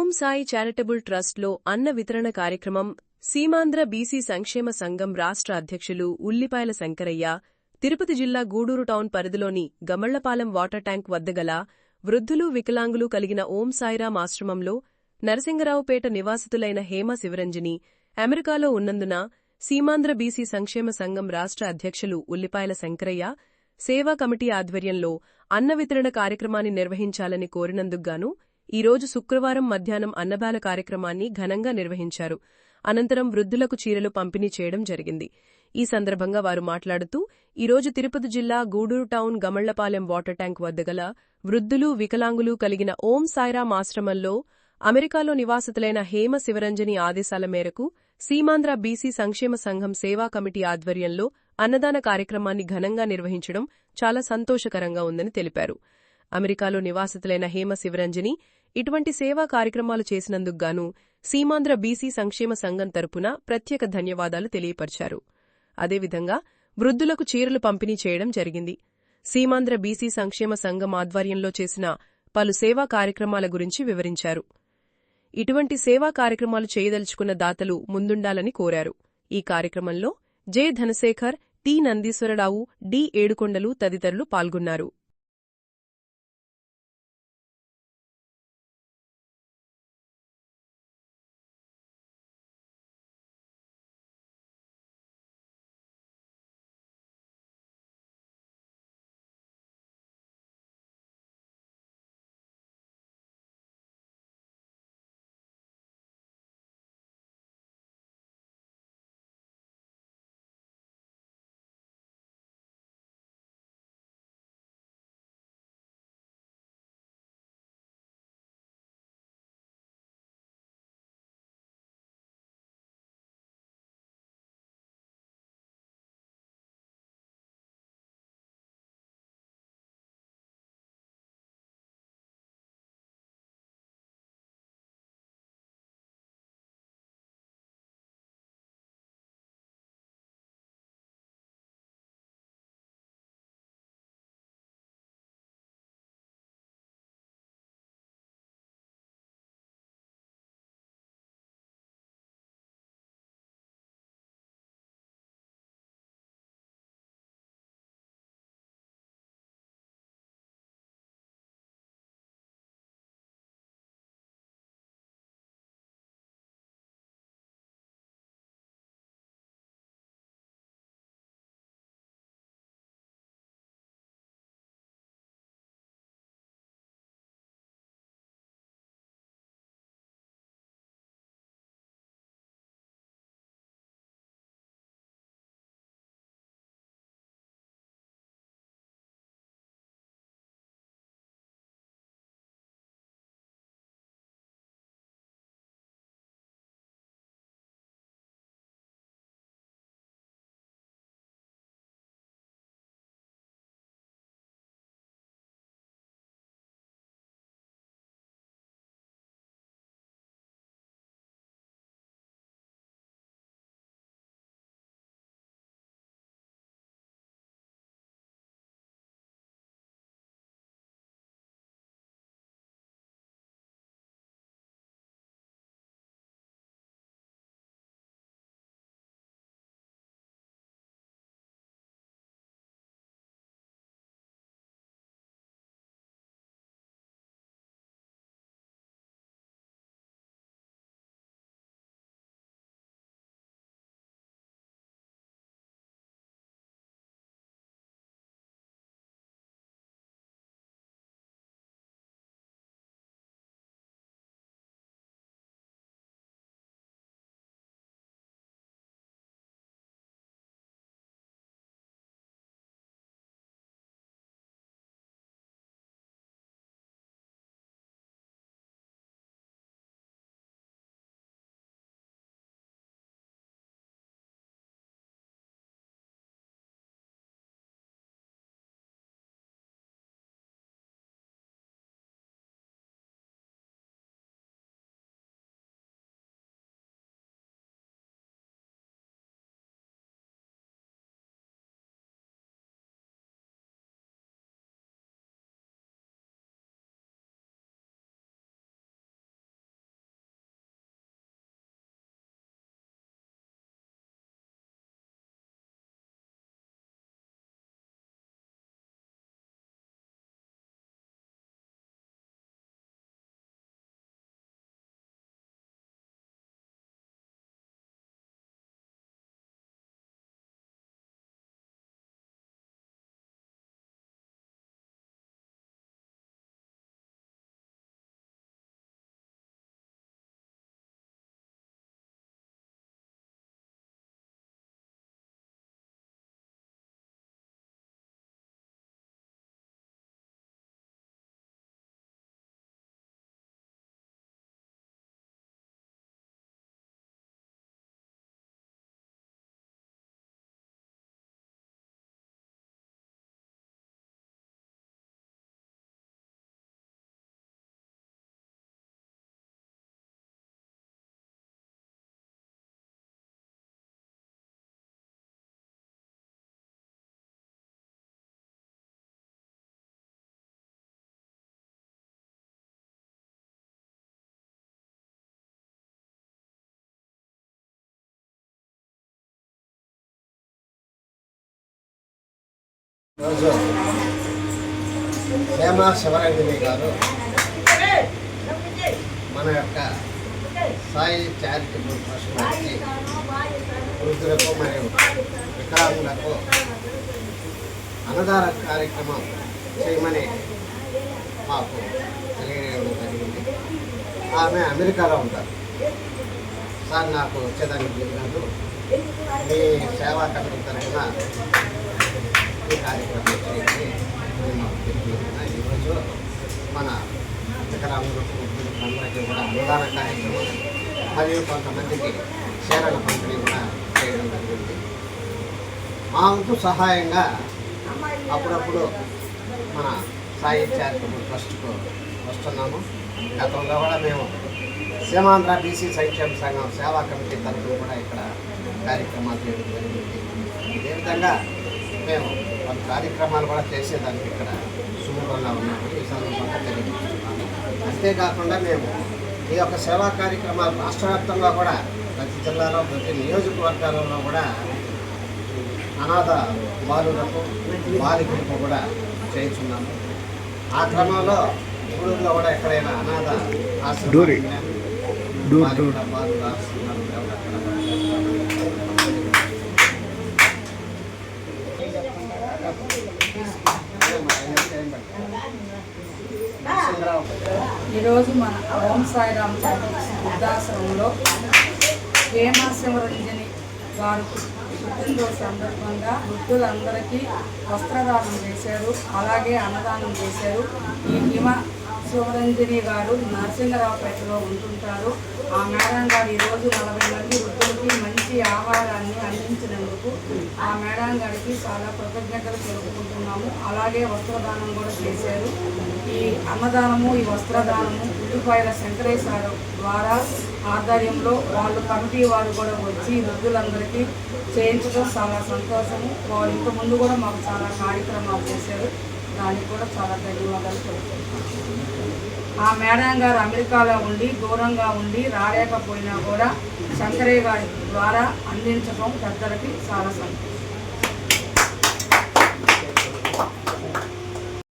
Om Sai charitable ట్రస్ట్లో అన్న వితరణ కార్యక్రమం సీమాంధ్ర బీసీ సంక్షేమ సంఘం రాష్ట్ర అధ్యక్షులు ఉల్లిపాయల శంకరయ్య తిరుపతి జిల్లా గూడూరు టౌన్ పరిధిలోని గమళ్లపాలెం వాటర్ ట్యాంక్ వద్ద గల వృద్ధులు వికలాంగులు కలిగిన ఓం సాయిరాం ఆశ్రమంలో నరసింగరావుపేట నివాసితులైన హేమ శివరంజని అమెరికాలో ఉన్నందున సీమాంధ్ర బీసీ సంక్షేమ సంఘం రాష్ట్ర అధ్యక్షులు ఉల్లిపాయల శంకరయ్య సేవా కమిటీ ఆధ్వర్యంలో అన్న వితరణ కార్యక్రమాన్ని నిర్వహించాలని కోరినందుకుగాను ఈరోజు శుక్రవారం మధ్యాహ్నం అన్నదాన కార్యక్రమాన్ని ఘనంగా నిర్వహించారు. అనంతరం వృద్ధులకు చీరలు పంపిణీ చేయడం జరిగింది. ఈ సందర్భంగా వారు మాట్లాడుతూ ఈరోజు తిరుపతి జిల్లా గూడూరు టౌన్ గమళ్లపాలెం వాటర్ ట్యాంక్ వద్ద గల వృద్ధులు వికలాంగులు కలిగిన ఓం సాయిరాం ఆశ్రమంలో అమెరికాలో నివాసితులైన హేమ శివరంజని ఆదేశాల మేరకు సీమాంధ్ర బీసీ సంక్షేమ సంఘం సేవా కమిటీ ఆధ్వర్యంలో అన్నదాన కార్యక్రమాన్ని ఘనంగా నిర్వహించడం చాలా సంతోషకరంగా ఉందని తెలిపారు. అమెరికాలో నివాసితులైన హేమ శివరంజని ఇటువంటి సేవా కార్యక్రమాలు చేసినందుకుగాను సీమాంధ్ర బీసీ సంక్షేమ సంఘం తరపున ప్రత్యేక ధన్యవాదాలు తెలియపరిచారు. అదేవిధంగా వృద్ధులకు చీరలు పంపిణీ చేయడం జరిగింది. సీమాంధ్ర బీసీ సంక్షేమ సంఘం ఆధ్వర్యంలో చేసిన పలు సేవా కార్యక్రమాల గురించి వివరించారు. ఇటువంటి సేవా కార్యక్రమాలు చేయదలుచుకున్న దాతలు ముందుండాలని కోరారు. ఈ కార్యక్రమంలో J Dhanashekar, T Nandeeswararao, D ఏడుకొండలు తదితరులు పాల్గొన్నారు. రోజు హేమా శివరంజని గారు మన యొక్క సాయి చారిటబుల్ ట్రస్ట్ నుంచి వృద్ధులకు మరియు వికలాంగులకు అన్నదాన కార్యక్రమం చేయమని మాకు తెలియడం జరిగింది. ఆమె అమెరికాలో ఉంటారు. సార్ నాకు వచ్చేదానికి వీలు కాదు, మీ సేవా కమిటీ తరఫున ఈ కార్యక్రమం చేయండి నేను మాకు తెలియజేస్తున్నా. ఈరోజు మన వికలాంగులకు అందరికీ కూడా అన్నదాన కార్యక్రమం మరియు కొంతమందికి చీరల పంపిణీ కూడా చేయడం జరిగింది. మా వంతు సహాయంగా అప్పుడప్పుడు మన సాయి చారిటబుల్ ట్రస్ట్కు వస్తున్నాము. గతంలో కూడా మేము సీమాంధ్ర బీసీ సంక్షేమ సంఘం సేవా కమిటీ తరఫున కూడా ఇక్కడ కార్యక్రమాలు చేయడం జరిగింది. ఇదే విధంగా మేము కొన్ని కార్యక్రమాలు కూడా చేసేదానికి ఇక్కడ సుముఖంగా ఉన్నాము. ఈ సందర్భంగా తెలియజేస్తున్నాము. అంతేకాకుండా మేము ఈ యొక్క సేవా కార్యక్రమాలు రాష్ట్ర వ్యాప్తంగా కూడా ప్రతి జిల్లాలో ప్రతి నియోజకవర్గాలలో కూడా అనాథ బాలులకు బాలికలకు కూడా చేయించున్నాము. ఆ క్రమంలో ఊళ్ళో కూడా ఎక్కడైనా అనాథ ఆశ్రమం బాలులు ఆస్తున్నారు ఈరోజు మన ఓం సాయిరామ్ వృద్ధాశ్రమంలో హేమా శివరంజని వారు పుట్టినరోజు సందర్భంగా వృద్ధులందరికీ వస్త్రదానం చేశారు, అలాగే అన్నదానం చేశారు. ఈ హేమ శివరంజని గారు నరసింగరావుపేటలో ఉంటుంటారు. ఆ మేడం గారు ఈరోజు 40 మంది వృద్ధులకి మంచి ఆహారాన్ని అందించినందుకు ఆ మేడం గారికి చాలా కృతజ్ఞతలు తెలుపుకుంటున్నాము. అలాగే వస్త్రదానం కూడా చేశారు. ఈ అన్నదానము, ఈ వస్త్రదానము ఉల్లిపాయల శంకరేశ్వర ద్వారా ఆధ్వర్యంలో వాళ్ళు కమిటీ వారు కూడా వచ్చి వృద్ధులందరికీ చేయించడం చాలా సంతోషము. వాళ్ళు ఇంతకుముందు కూడా మాకు చాలా కార్యక్రమాలు చేశారు. దానికి కూడా చాలా ధన్యవాదాలు తెలుపుతున్నాను. ఆ మేడం గారు అమెరికాలో ఉండి దూరంగా ఉండి రాలేకపోయినా కూడా శంకరయ్య గారి ద్వారా అందించడం పెద్దలకి చాలా సంతోషం.